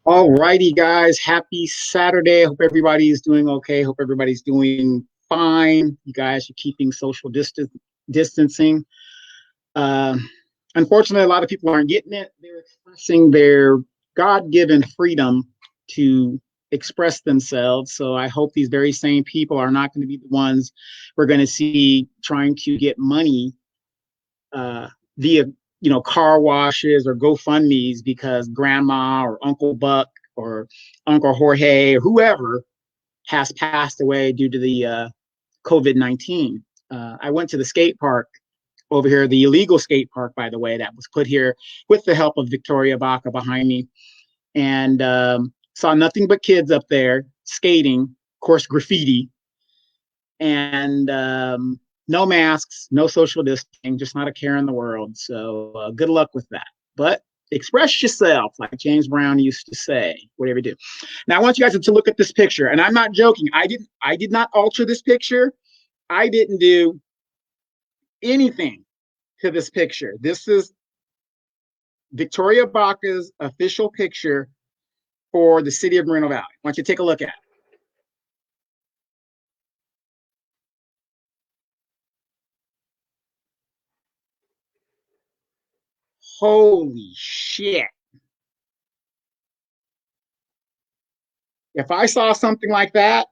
All righty, guys. Happy Saturday. Hope everybody's doing okay. Hope everybody's doing fine. You guys are keeping social distancing. Uh, Unfortunately, a lot of people aren't getting it. They're expressing their God-given freedom to express themselves. So I hope these very same people are not going to be the ones we're going to see trying to get money via car washes or GoFundMe's because grandma or Uncle Buck or Uncle Jorge or whoever has passed away due to the COVID-19. I went to the skate park over here, the illegal skate park, by the way, that was put here with the help of Victoria Baca behind me, and saw nothing but kids up there skating, of course, graffiti, and no masks, no social distancing, just not a care in the world. So good luck with that. But express yourself, like James Brown used to say, whatever you do. Now I want you guys to look at this picture, and I'm not joking. I did not alter this picture. I didn't do anything to this picture. This is Victoria Baca's official picture for the city of Moreno Valley. I want you to take a look at it. Holy shit. If I saw something like that,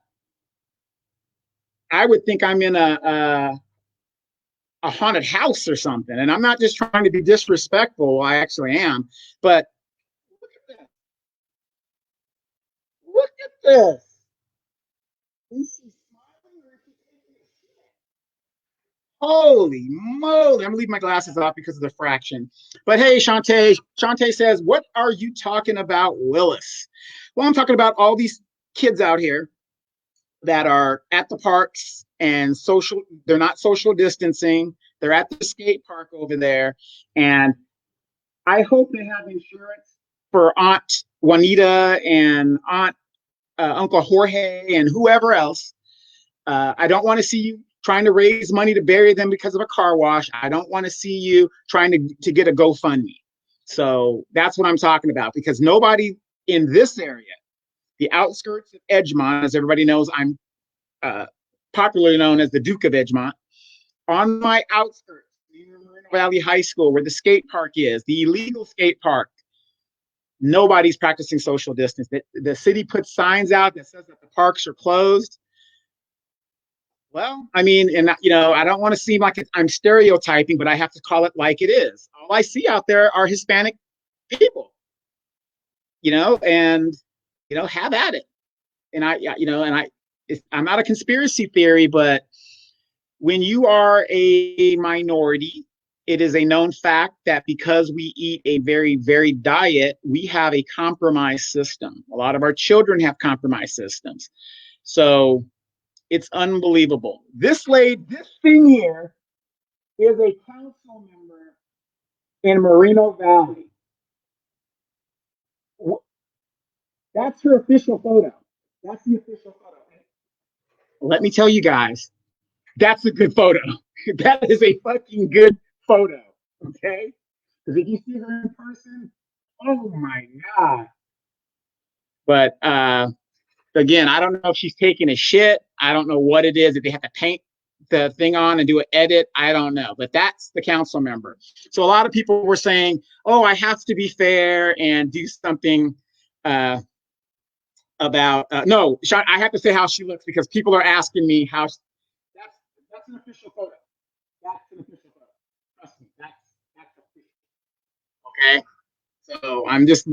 I would think I'm in a haunted house or something. And I'm not just trying to be disrespectful. I actually am. But look at this. Look at this. Is she smiling or is she taking a shit? Holy moly. I'm gonna leave my glasses off because of the fraction. But hey, Shantae. Shantae says, what are you talking about, Willis? Well, I'm talking about all these kids out here that are at the parks and they're not social distancing. They're at the skate park over there. And I hope they have insurance for Aunt Juanita and Uncle Jorge and whoever else. I don't want to see you trying to raise money to bury them because of a car wash. I don't want to see you trying to get a GoFundMe. So that's what I'm talking about, because nobody in this area, the outskirts of Edgemont, as everybody knows, I'm popularly known as the Duke of Edgemont, on my outskirts, near Moreno Valley High School, where the skate park is, the illegal skate park, nobody's practicing social distance. The city puts signs out that says that the parks are closed. Well, I mean, and I don't want to seem like I'm stereotyping, but I have to call it like it is. All I see out there are Hispanic people, and have at it. And I'm not a conspiracy theory, but when you are a minority, it is a known fact that because we eat a very varied diet, we have a compromised system. A lot of our children have compromised systems. So it's unbelievable. This thing here is a council member in Moreno Valley. That's her official photo. That's the official photo. Let me tell you guys, that's a good photo. That is a fucking good photo. Okay? Because if you see her in person, oh my God. But again, I don't know if she's taking a shit. I don't know what it is. If they have to paint the thing on and do an edit, I don't know. But that's the council member. So a lot of people were saying, oh, I have to be fair and do something about no, I have to say how she looks because people are asking me how that's an official photo. That's an official photo. Trust me, that's official. Okay. So I'm just,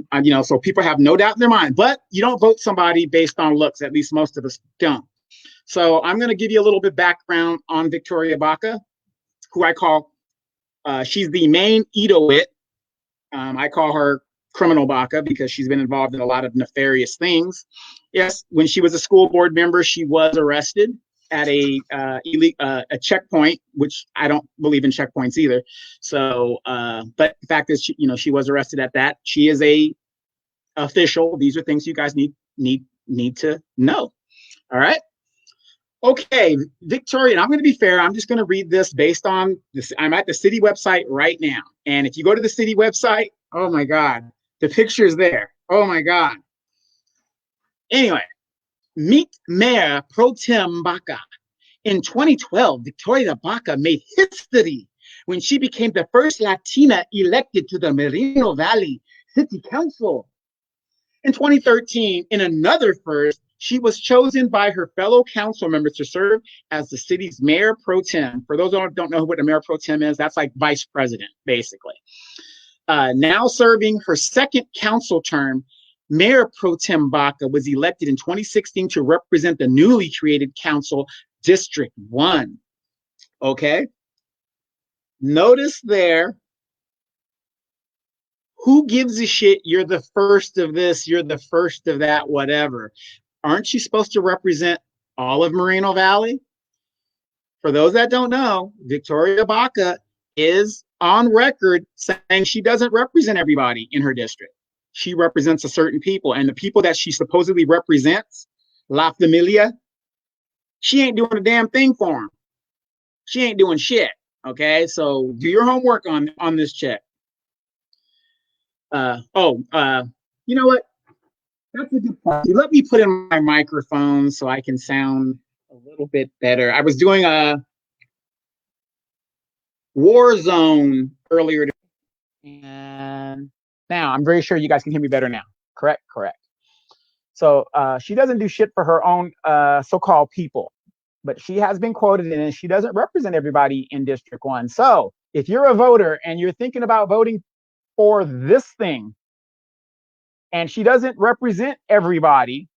so people have no doubt in their mind, but you don't vote somebody based on looks. At least most of us don't. So I'm going to give you a little bit background on Victoria Baca, who I call, she's the main Edoit. I call her Criminal Baca because she's been involved in a lot of nefarious things. Yes, when she was a school board member, she was arrested at a checkpoint, which I don't believe in checkpoints either. So, but the fact is, she was arrested at that. She is a official. These are things you guys need to know. All right. Okay, Victoria, I'm going to be fair. I'm just going to read this based on this. I'm at the city website right now. And if you go to the city website, oh my God, the picture is there. Oh my God. Anyway, meet Mayor Pro Tem Baca. In 2012, Victoria Baca made history when she became the first Latina elected to the Moreno Valley City Council. In 2013, in another first, she was chosen by her fellow council members to serve as the city's mayor pro tem. For those who don't know what the mayor pro tem is, that's like vice president, basically. Now serving her second council term, Mayor Pro Tem Baca was elected in 2016 to represent the newly created council, District 1. Okay? Notice there, who gives a shit? You're the first of this, you're the first of that, whatever. Aren't you supposed to represent all of Moreno Valley? For those that don't know, Victoria Baca is on record saying she doesn't represent everybody in her district. She represents a certain people, and the people that she supposedly represents, La Familia, she ain't doing a damn thing for them. She ain't doing shit. Okay, so do your homework on this chick. You know what? That's a good point. Let me put in my microphone so I can sound a little bit better. I was doing a Warzone earlier today, and now I'm very sure you guys can hear me better now. Correct. So she doesn't do shit for her own so-called people, but she has been quoted in it. She doesn't represent everybody in District 1. So if you're a voter and you're thinking about voting for this thing, and she doesn't represent everybody,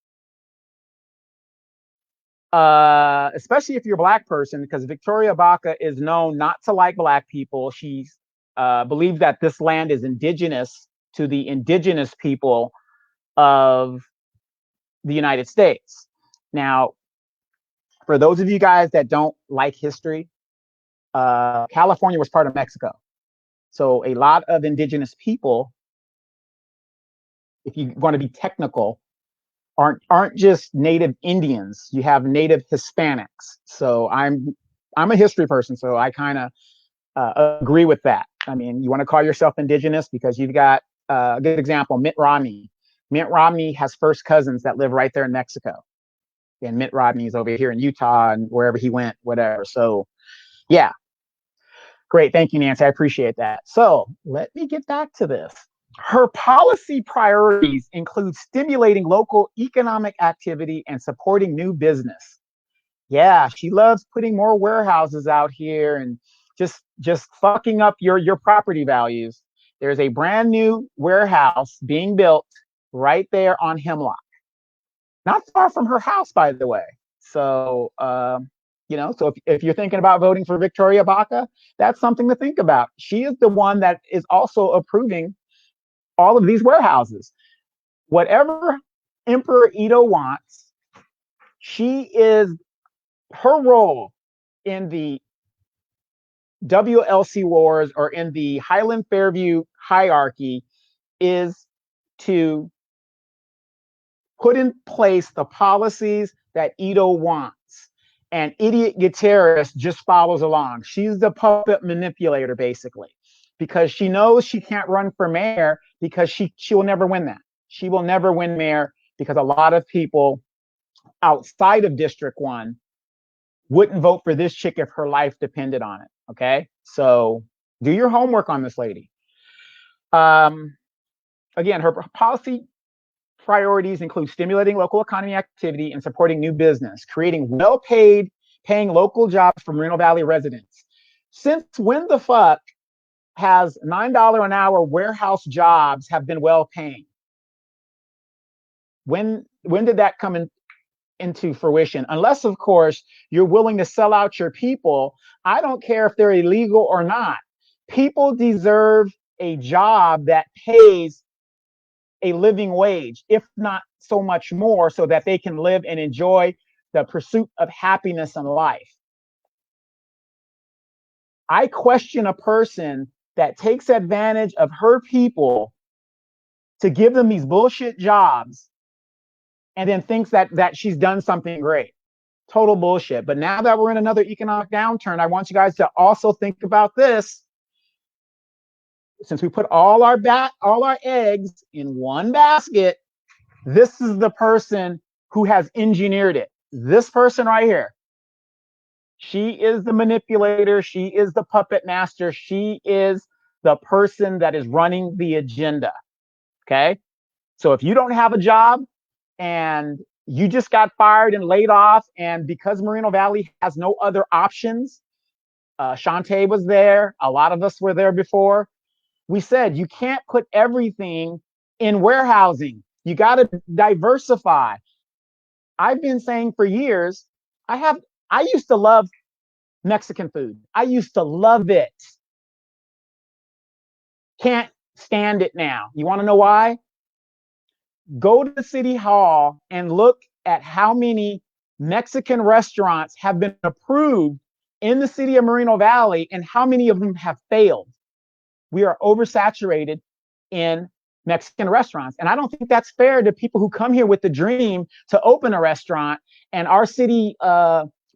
especially if you're a Black person, because Victoria Baca is known not to like Black people. She believes that this land is indigenous to the indigenous people of the United States. Now, for those of you guys that don't like history, California was part of Mexico. So a lot of indigenous people, if you want to be technical, aren't just native Indians. You have native Hispanics. So I'm a history person, so I kind of agree with that. I mean, you want to call yourself indigenous because you've got a good example, Mitt Romney. Mitt Romney has first cousins that live right there in Mexico. And Mitt Romney's over here in Utah and wherever he went, whatever. So yeah, great. Thank you, Nancy. I appreciate that. So let me get back to this. Her policy priorities include stimulating local economic activity and supporting new business. Yeah, she loves putting more warehouses out here and just fucking up your property values. There's a brand new warehouse being built right there on Hemlock, not far from her house, by the way. So, so if you're thinking about voting for Victoria Baca, that's something to think about. She is the one that is also approving all of these warehouses. Whatever Emperor Ito wants, her role in the WLC wars or in the Highland Fairview hierarchy is to put in place the policies that Ito wants. And Idiot Gutierrez just follows along. She's the puppet manipulator, basically, because she knows she can't run for mayor because she will never win that. She will never win mayor because a lot of people outside of District 1 wouldn't vote for this chick if her life depended on it. Okay, so do your homework on this lady. Again, her policy priorities include stimulating local economy activity and supporting new business, creating well-paid, paying local jobs for Moreno Valley residents. Since when the fuck has $9 an hour warehouse jobs have been well-paying? When did that come into fruition? Unless, of course, you're willing to sell out your people. I don't care if they're illegal or not. People deserve a job that pays a living wage, if not so much more, so that they can live and enjoy the pursuit of happiness in life. I question a person that takes advantage of her people to give them these bullshit jobs and then thinks that she's done something great. Total bullshit. But now that we're in another economic downturn, I want you guys to also think about this. Since we put all our eggs in one basket, this is the person who has engineered it. This person right here. She is the manipulator. She is the puppet master. She is the person that is running the agenda. Okay. So if you don't have a job and you just got fired and laid off, and because Moreno Valley has no other options, Shantae was there. A lot of us were there before. We said you can't put everything in warehousing. You got to diversify. I've been saying for years, I used to love Mexican food. I used to love it. Can't stand it now. You want to know why? Go to the city hall and look at how many Mexican restaurants have been approved in the city of Moreno Valley and how many of them have failed. We are oversaturated in Mexican restaurants. And I don't think that's fair to people who come here with the dream to open a restaurant, and our city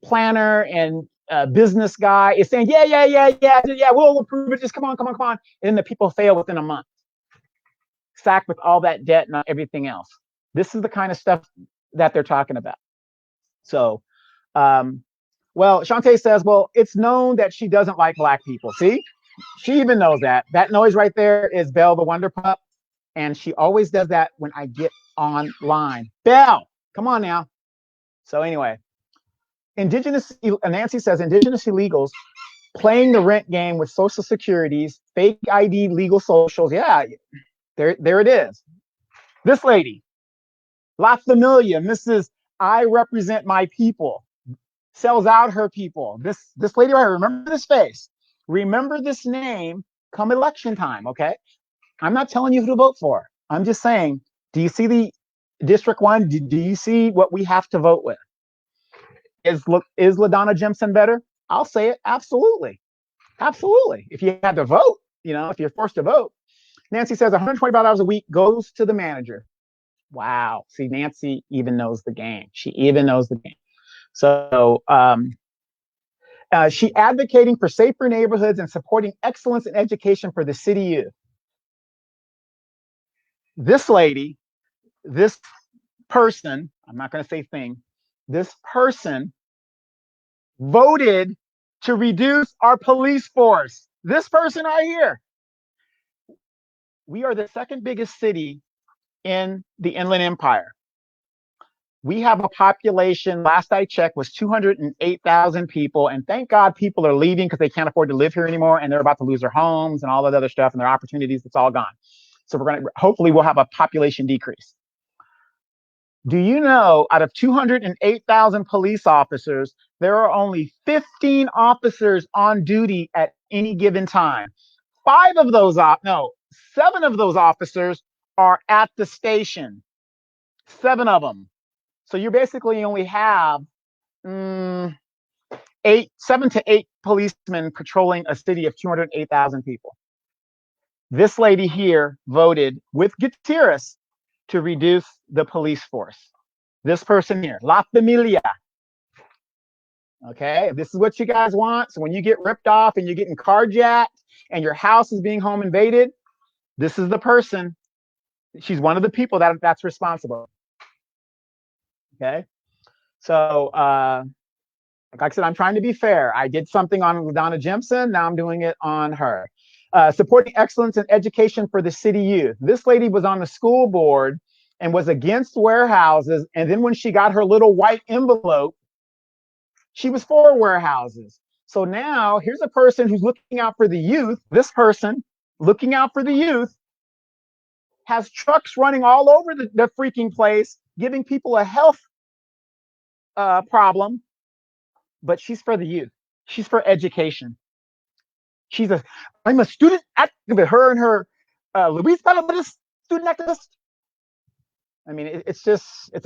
planner and business guy is saying, yeah, we'll approve it. Just come on. And then the people fail within a month, sacked with all that debt and everything else. This is the kind of stuff that they're talking about. So, well, Shantae says, well, it's known that she doesn't like Black people. See, she even knows that. That noise right there is Belle the Wonder Pup. And she always does that when I get online. Belle, come on now. So anyway, Nancy says, indigenous illegals playing the rent game with social securities, fake ID, legal socials. Yeah, there it is. This lady, La Familia, Mrs. I represent my people, sells out her people. This lady right here, remember this face. Remember this name come election time, okay? I'm not telling you who to vote for. I'm just saying, do you see the District 1? Do you see what we have to vote with? Is LaDonna Jimson better? I'll say it, absolutely. Absolutely. If you had to vote, if you're forced to vote. Nancy says $125 a week goes to the manager. Wow. See, Nancy even knows the game. She even knows the game. So she advocating for safer neighborhoods and supporting excellence in education for the city youth. This lady, this person, I'm not going to say thing, this person voted to reduce our police force. This person right here. We are the second biggest city in the Inland Empire. We have a population, last I checked, was 208,000 people. And thank God people are leaving because they can't afford to live here anymore. And they're about to lose their homes and all that other stuff and their opportunities. It's all gone. So hopefully we'll have a population decrease. Do you know out of 208,000 police officers, there are only 15 officers on duty at any given time? 7 of those officers are at the station. 7 of them. So you basically only have 7 to 8 policemen patrolling a city of 208,000 people. This lady here voted with Gutierrez to reduce the police force. This person here, La Familia. Okay, this is what you guys want. So when you get ripped off and you're getting carjacked and your house is being home invaded, this is the person. She's one of the people that's responsible. Okay, so like I said, I'm trying to be fair. I did something on LaDonna Jimson. Now I'm doing it on her. Supporting excellence in education for the city youth. This lady was on the school board and was against warehouses. And then when she got her little white envelope, she was for warehouses. So now here's a person who's looking out for the youth. This person looking out for the youth has trucks running all over the freaking place, giving people a health problem. But she's for the youth. She's for education. I'm a student activist. Her and her Louise Palabras, student activist. I mean, it's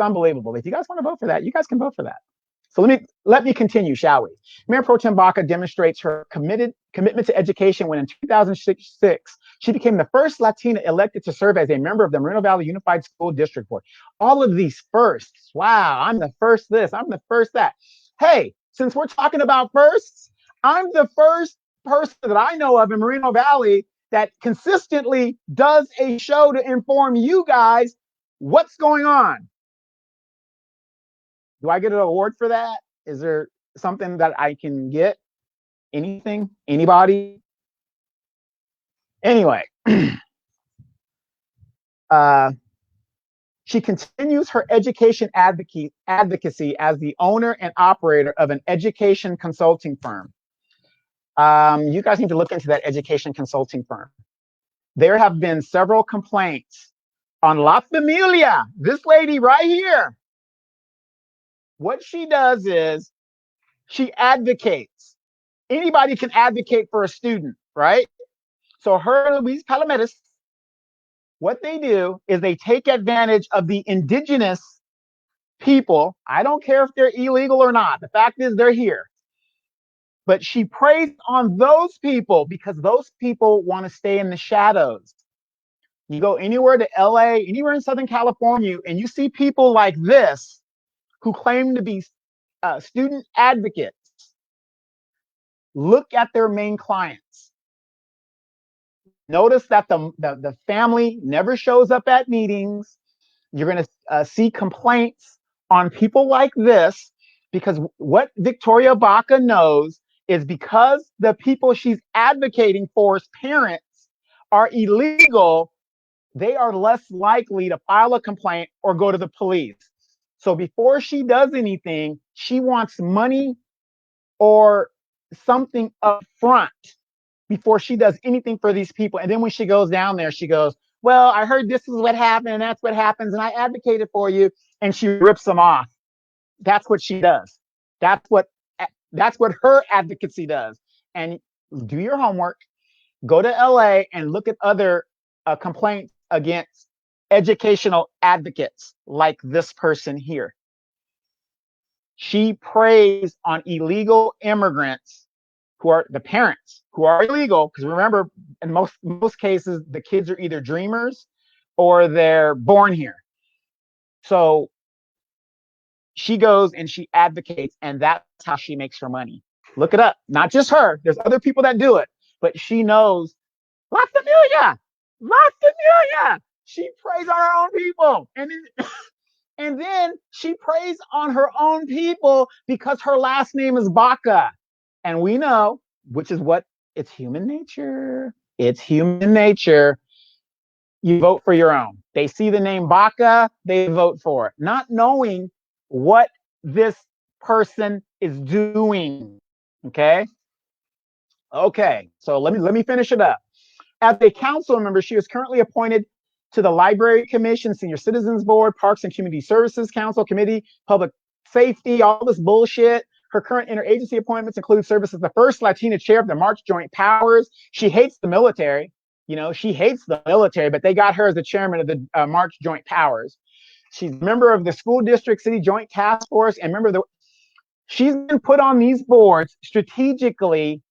unbelievable. If you guys want to vote for that, you guys can vote for that. So let me continue, shall we? Mayor Pro Tem Baca demonstrates her commitment to education when in 2006, she became the first Latina elected to serve as a member of the Moreno Valley Unified School District Board. All of these firsts. Wow, I'm the first this, I'm the first that. Hey, since we're talking about firsts, I'm the first person that I know of in Moreno Valley that consistently does a show to inform you guys what's going on. Do I get an award for that? Is there something that I can get? Anything? Anybody? Anyway, uh, she continues her education advocacy as the owner and operator of an education consulting firm. You guys need to look into that education consulting firm. There have been several complaints on La Familia, this lady right here. What she does is she advocates. Anybody can advocate for a student, right? So her and Luis Palomares, what they do is they take advantage of the indigenous people. I don't care if they're illegal or not. The fact is they're here. But she preys on those people because those people want to stay in the shadows. You go anywhere to LA, anywhere in Southern California, and you see people like this who claim to be student advocates. Look at their main clients. Notice that the family never shows up at meetings. You're going to see complaints on people like this because what Victoria Baca knows is because the people she's advocating for's parents are illegal, they are less likely to file a complaint or go to the police. So before she does anything, she wants money or something up front before she does anything for these people. And then when she goes down there, she goes, well, I heard this is what happened and that's what happens. And I advocated for you. And she rips them off. That's what she does. That's what her advocacy does. And do your homework, go to LA and look at other complaints against educational advocates like this person here. She preys on illegal immigrants who are the parents who are illegal. Because remember, in most cases, the kids are either dreamers or they're born here. So she goes and she advocates, and that's how she makes her money. Look it up. Not just her. There's other people that do it, but she knows La Familia, La Familia. She preys on her own people. And then she preys on her own people because her last name is Baca. And we know, which is what it's human nature. It's human nature. You vote for your own. They see the name Baca, they vote for it, not knowing what this person is doing. Okay. Okay. So let me finish it up. As a council member, she is currently appointed to the Library Commission, Senior Citizens Board, Parks and Community Services Council Committee, Public Safety, all this bullshit. Her current interagency appointments include service as the first Latina chair of the March Joint Powers. She hates the military. You know, she hates the military, but they got her as the chairman of the March Joint Powers. She's a member of the School District City Joint Task Force and she's been put on these boards strategically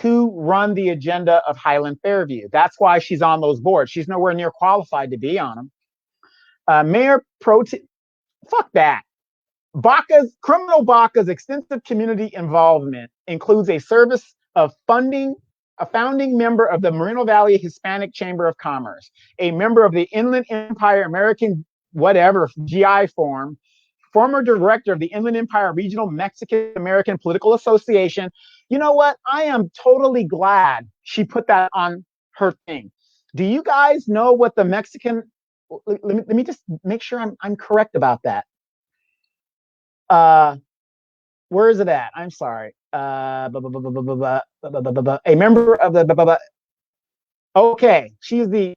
to run the agenda of Highland Fairview. That's why she's on those boards. She's nowhere near qualified to be on them. Mayor fuck that. Criminal Baca's extensive community involvement includes a service of funding, a founding member of the Moreno Valley Hispanic Chamber of Commerce, a member of the Inland Empire American whatever GI Forum, former director of the Inland Empire Regional Mexican American Political Association. You know what? I am totally glad she put that on her thing. Do you guys know what the Mexican? Let me just make sure I'm correct about that. Where is it at? I'm sorry. A member of the. Okay, she's the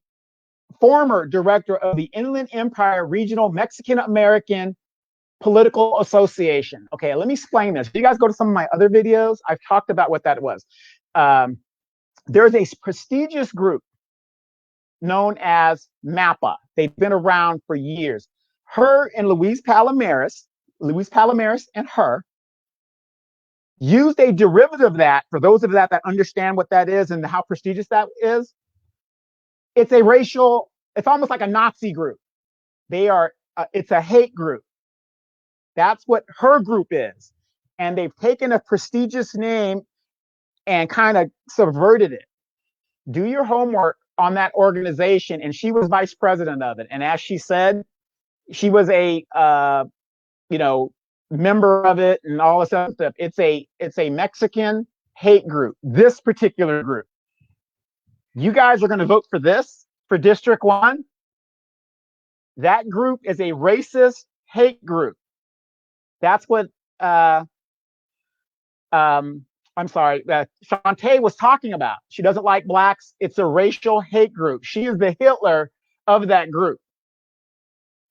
former director of the Inland Empire Regional Mexican American Political Association. Okay, let me explain this. If you guys go to some of my other videos, I've talked about what that was. There's a prestigious group known as MAPA. They've been around for years. Her and Luis Palomares and her used a derivative of that, for those of that understand what that is and how prestigious that is. It's a racial, it's almost like a Nazi group. It's a hate group. That's what her group is. And they've taken a prestigious name and kind of subverted it. Do your homework on that organization. And she was vice president of it. And as she said, she was a, member of it and all this other stuff. It's a Mexican hate group. This particular group. You guys are going to vote for this for District 1. That group is a racist hate group. That's what I'm sorry, Shantae was talking about. She doesn't like blacks. It's a racial hate group. She is the Hitler of that group.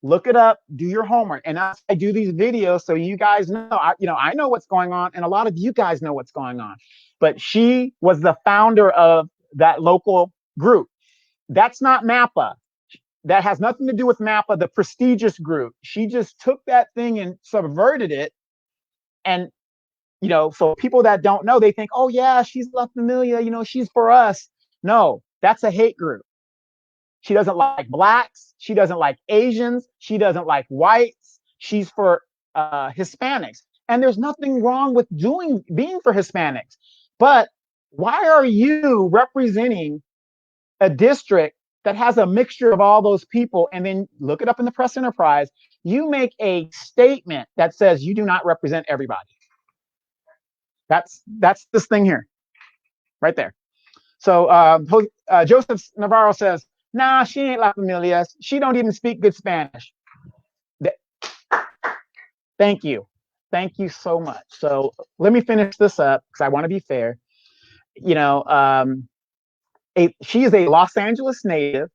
Look it up, do your homework. And I do these videos so you guys know, I know what's going on, and a lot of you guys know what's going on. But she was the founder of that local group. That's not MAPA. That has nothing to do with MAPA, the prestigious group. She just took that thing and subverted it. And, so people that don't know, they think, oh yeah, she's La Familia, she's for us. No, that's a hate group. She doesn't like blacks. She doesn't like Asians. She doesn't like whites. She's for Hispanics. And there's nothing wrong with being for Hispanics. But why are you representing a district that has a mixture of all those people? And then look it up in the press enterprise. You make a statement that says you do not represent everybody. That's this thing here, right there. So Joseph Navarro says, nah, she ain't La Familia. She don't even speak good Spanish. Thank you. Thank you so much. So let me finish this up because I want to be fair. She is a Los Angeles native.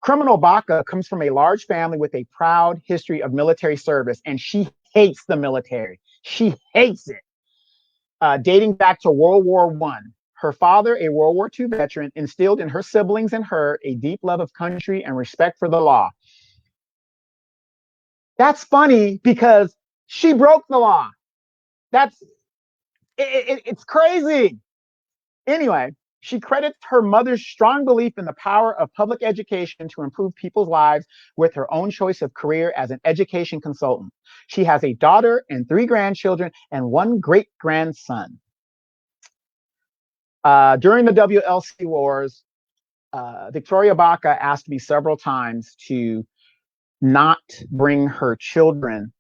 Criminal Baca comes from a large family with a proud history of military service, and she hates the military. She hates it. Dating back to World War I. Her father, a World War II veteran, instilled in her siblings and her a deep love of country and respect for the law. That's funny because she broke the law. It's crazy. Anyway, she credits her mother's strong belief in the power of public education to improve people's lives with her own choice of career as an education consultant. She has a daughter and 3 grandchildren and 1 great-grandson. During the WLC wars, Victoria Baca asked me several times to not bring her children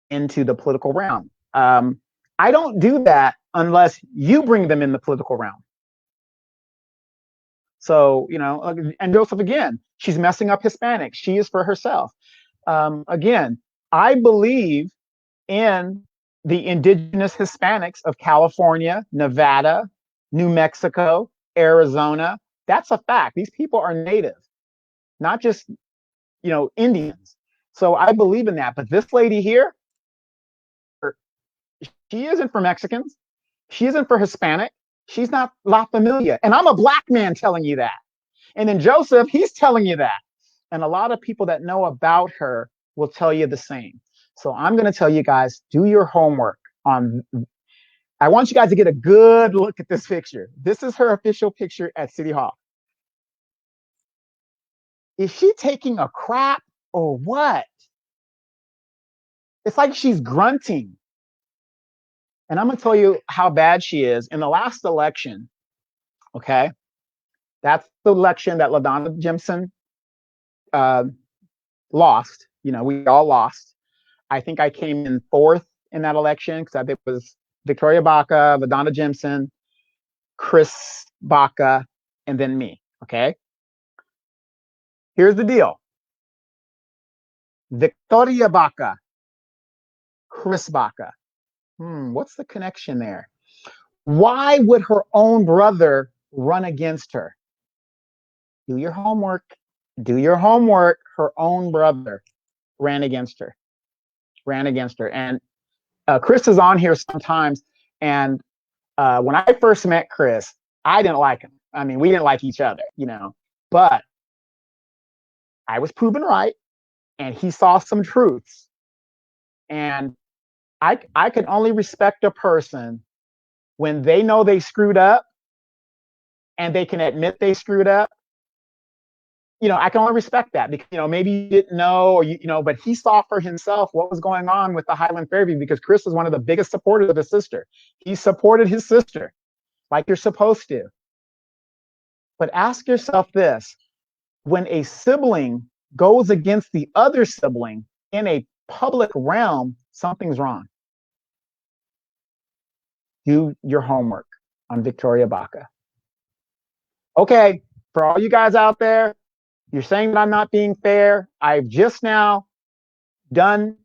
into the political realm. I don't do that unless you bring them in the political realm. So, and Joseph, again, she's messing up Hispanics. She is for herself. Again, I believe in the indigenous Hispanics of California, Nevada, New Mexico, Arizona. That's a fact. These people are native, not just, Indians. So I believe in that. But this lady here, she isn't for Mexicans. She isn't for Hispanic. She's not La Familia. And I'm a black man telling you that. And then Joseph, he's telling you that. And a lot of people that know about her will tell you the same. So I'm going to tell you guys, do your homework on. I want you guys to get a good look at this picture. This is her official picture at City Hall. Is she taking a crap or what? It's like she's grunting. And I'm going to tell you how bad she is. In the last election, okay, that's the election that LaDonna Jimson lost. We all lost. I think I came in 4th in that election because I think it was Victoria Baca, LaDonna Jimson, Chris Baca, and then me, okay? Here's the deal. Victoria Baca, Chris Baca. What's the connection there? Why would her own brother run against her? Do your homework. Do your homework. Her own brother ran against her. And Chris is on here sometimes. And when I first met Chris, I didn't like him. I mean, we didn't like each other, but I was proven right. And he saw some truths. And I can only respect a person when they know they screwed up and they can admit they screwed up. I can only respect that because, maybe you didn't know or, but he saw for himself what was going on with the Highland Fairview because Chris was one of the biggest supporters of his sister. He supported his sister like you're supposed to. But ask yourself this, when a sibling goes against the other sibling in a public realm, something's wrong. Do your homework on Victoria Baca. Okay, for all you guys out there, you're saying that I'm not being fair. I've just now done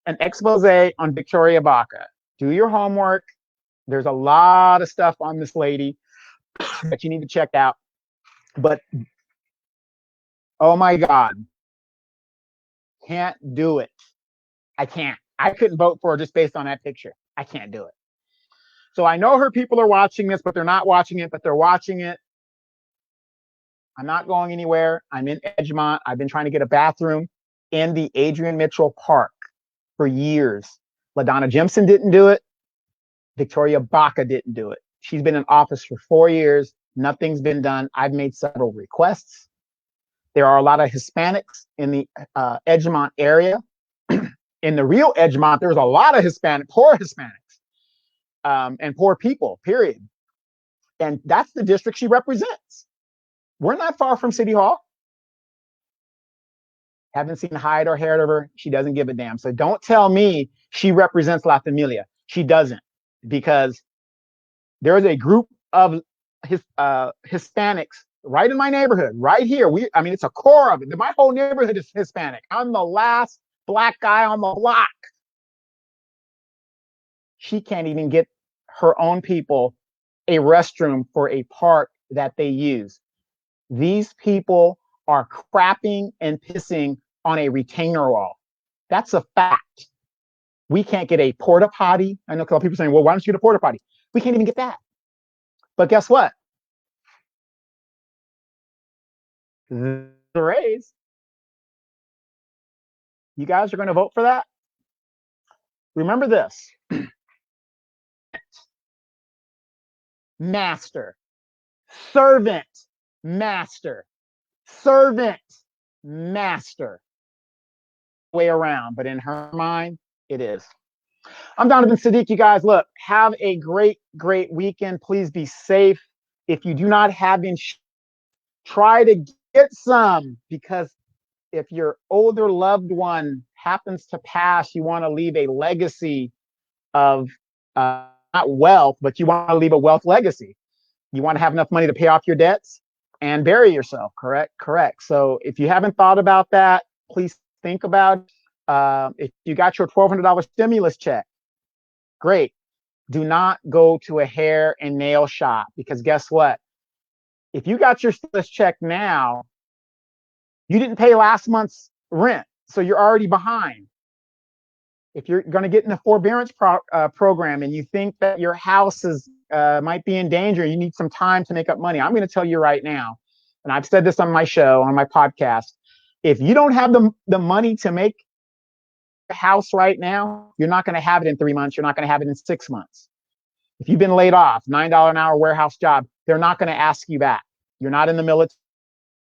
an expose on Victoria Baca. Do your homework. There's a lot of stuff on this lady that you need to check out. But oh my God, can't do it. I can't. I couldn't vote for her just based on that picture. I can't do it. So I know her people are watching this, but they're not watching it, but they're watching it. I'm not going anywhere. I'm in Edgemont. I've been trying to get a bathroom in the Adrian Mitchell Park for years. LaDonna Jimson didn't do it. Victoria Baca didn't do it. She's been in office for 4 years. Nothing's been done. I've made several requests. There are a lot of Hispanics in the Edgemont area. In the real Edgemont, there's a lot of poor Hispanics, and poor people, period. And that's the district she represents. We're not far from City Hall. Haven't seen hide or hair of her. She doesn't give a damn. So don't tell me she represents La Familia. She doesn't, because there is a group of Hispanics right in my neighborhood, right here. It's a core of it. My whole neighborhood is Hispanic. I'm the last Black guy on the block. She can't even get her own people a restroom for a park that they use. These people are crapping and pissing on a retainer wall. That's a fact. We can't get a porta potty. I know a couple people saying, well, why don't you get a porta potty? We can't even get that. But guess what? The raise. You guys are going to vote for that? Remember this. Master. Servant. Master. Servant. Master. Way around, but in her mind, it is. I'm Donovan Sadiq. You guys, look, have a great, great weekend. Please be safe. If you do not have insurance, try to get some, because if your older loved one happens to pass, you want to leave a legacy of not wealth, but you want to leave a wealth legacy. You want to have enough money to pay off your debts and bury yourself. Correct. So if you haven't thought about that, please think about it. If you got your $1,200 stimulus check, great. Do not go to a hair and nail shop, because guess what? If you got your stimulus check now, you didn't pay last month's rent, so you're already behind. If you're going to get in the forbearance program and you think that your house might be in danger, you need some time to make up money, I'm going to tell you right now, and I've said this on my show, on my podcast, if you don't have the money to make a house right now, you're not going to have it in 3 months. You're not going to have it in 6 months. If you've been laid off, $9 an hour warehouse job, they're not going to ask you back. You're not in the military,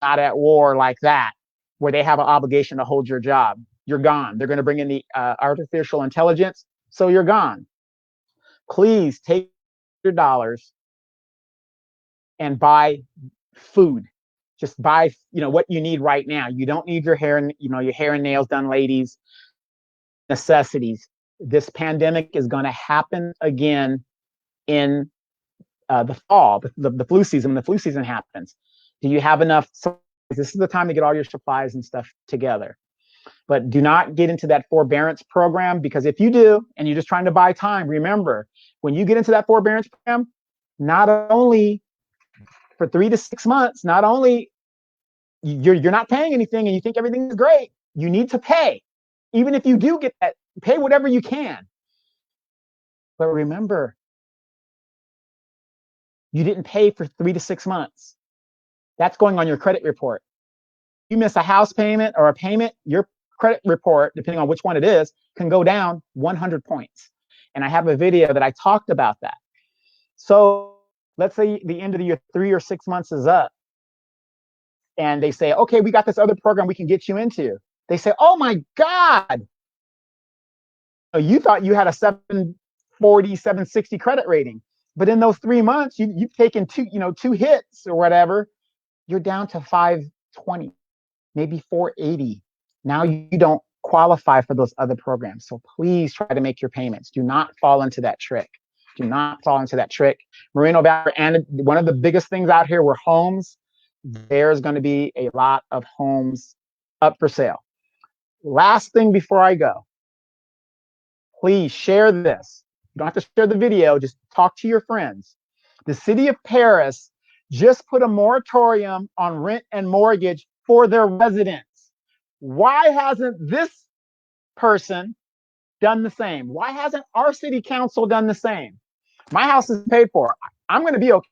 not at war like that, where they have an obligation to hold your job. You're gone. They're going to bring in the artificial intelligence, so you're gone. Please take your dollars and buy food. Just buy, what you need right now. You don't need your hair and nails done, ladies. Necessities. This pandemic is going to happen again in the fall, the flu season. When the flu season happens, do you have enough? This is the time to get all your supplies and stuff together. But do not get into that forbearance program, because if you do, and you're just trying to buy time, remember, when you get into that forbearance program, not only for 3 to 6 months, not only you're not paying anything and you think everything is great, you need to pay. Even if you do get that, pay whatever you can. But remember, you didn't pay for 3 to 6 months. That's going on your credit report. You miss a house payment or a payment, your credit report, depending on which one it is, can go down 100 points. And I have a video that I talked about that. So let's say the end of the year, 3 or 6 months is up, and they say, okay, we got this other program we can get you into. They say, oh my God, you thought you had a 740, 760 credit rating, but in those 3 months, you've taken two hits or whatever, you're down to 520, maybe 480. Now you don't qualify for those other programs. So please try to make your payments. Do not fall into that trick. Do not fall into that trick. Moreno Valley, and one of the biggest things out here were homes. There's going to be a lot of homes up for sale. Last thing before I go, please share this. You don't have to share the video, just talk to your friends. The city of Paris just put a moratorium on rent and mortgage for their residents. Why hasn't this person done the same? Why hasn't our city council done the same? My house is paid for. I'm going to be okay.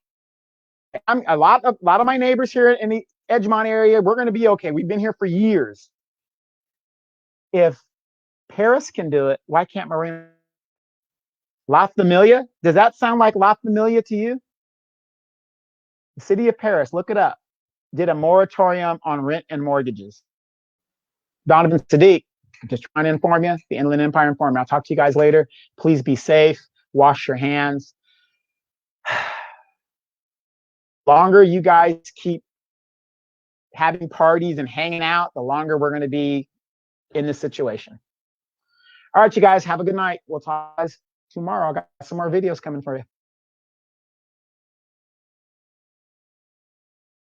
A lot of my neighbors here in the Edgemont area, we're going to be okay. We've been here for years. If Paris can do it, why can't Moreno? La Familia? Does that sound like La Familia to you? The city of Paris, look it up, did a moratorium on rent and mortgages. Donovan Sadiq, just trying to inform you, the Inland Empire informed me. I'll talk to you guys later. Please be safe. Wash your hands. Longer you guys keep having parties and hanging out, the longer we're going to be in this situation. All right, you guys, have a good night. We'll talk tomorrow. I got some more videos coming for you.